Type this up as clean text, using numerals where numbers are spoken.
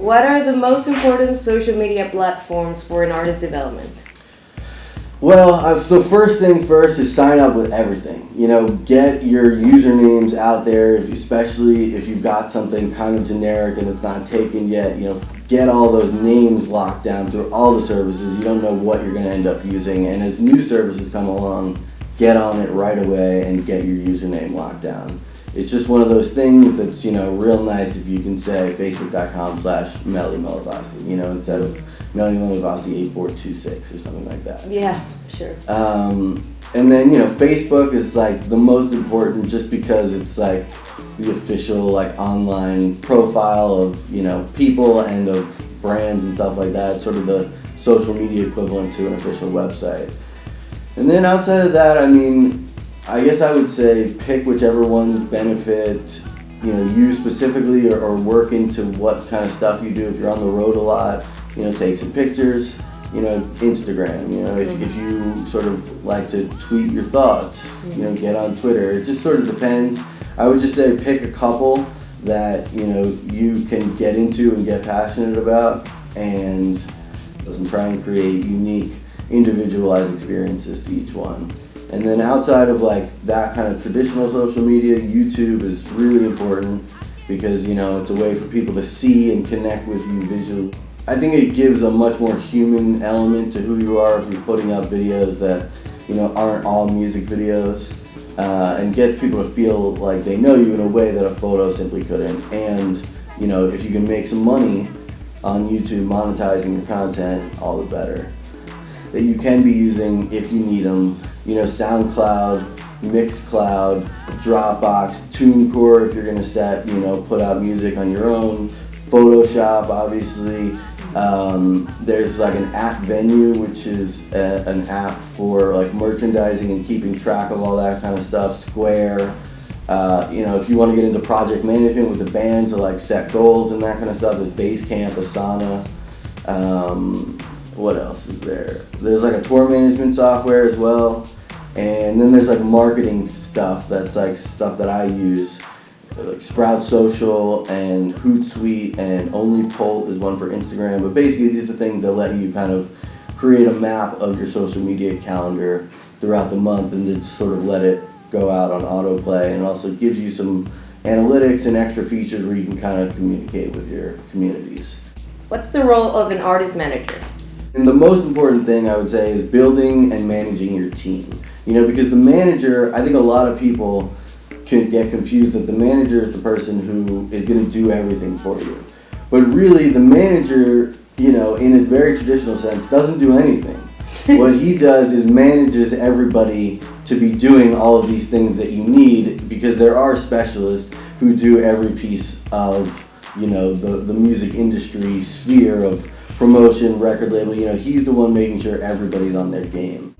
What are the most important social media platforms for an artist development? Well, the first thing first is sign up with everything. Get your usernames out there, especially if you've got something kind of generic and it's not taken yet. Get all those names locked down through all the services. You don't know what you're going to end up using. And as new services come along, get on it right away and get your username locked down. It's just one of those things that's, real nice if you can say facebook.com/MellyMelivasi, instead of MellyMelivasi8426 or something like that. Yeah, sure. And then, Facebook is like the most important just because it's like the official like online profile of, people and of brands and stuff like that. It's sort of the social media equivalent to an official website. And then outside of that, I guess I would say pick whichever ones benefit, you specifically or work into what kind of stuff you do. If you're on the road a lot, take some pictures. Instagram, if you sort of like to tweet your thoughts, get on Twitter. It just sort of depends. I would just say pick a couple that, you can get into and get passionate about and try and create unique, individualized experiences to each one. And then outside of like that kind of traditional social media, YouTube is really important because, it's a way for people to see and connect with you visually. I think it gives a much more human element to who you are if you're putting out videos that, aren't all music videos, and get people to feel like they know you in a way that a photo simply couldn't. And, if you can make some money on YouTube monetizing your content, all the better. That you can be using if you need them, SoundCloud, Mixcloud, Dropbox, TuneCore if you're going to put out music on your own, Photoshop obviously. There's like an app Venue, which is an app for like merchandising and keeping track of all that kind of stuff. Square, if you want to get into project management with the band to like set goals and that kind of stuff, there's Basecamp, Asana. What else is there? There's like a tour management software as well. And then there's like marketing stuff that's like stuff that I use. Like Sprout Social and Hootsuite and OnlyPolt is one for Instagram. But basically these are things that let you kind of create a map of your social media calendar throughout the month and then sort of let it go out on autoplay. And it also gives you some analytics and extra features where you can kind of communicate with your communities. What's the role of an artist manager? And the most important thing I would say is building and managing your team. Because the manager, I think a lot of people can get confused that the manager is the person who is going to do everything for you. But really, the manager, in a very traditional sense, doesn't do anything. What he does is manages everybody to be doing all of these things that you need, because there are specialists who do every piece of, the music industry sphere of promotion, record label. He's the one making sure everybody's on their game.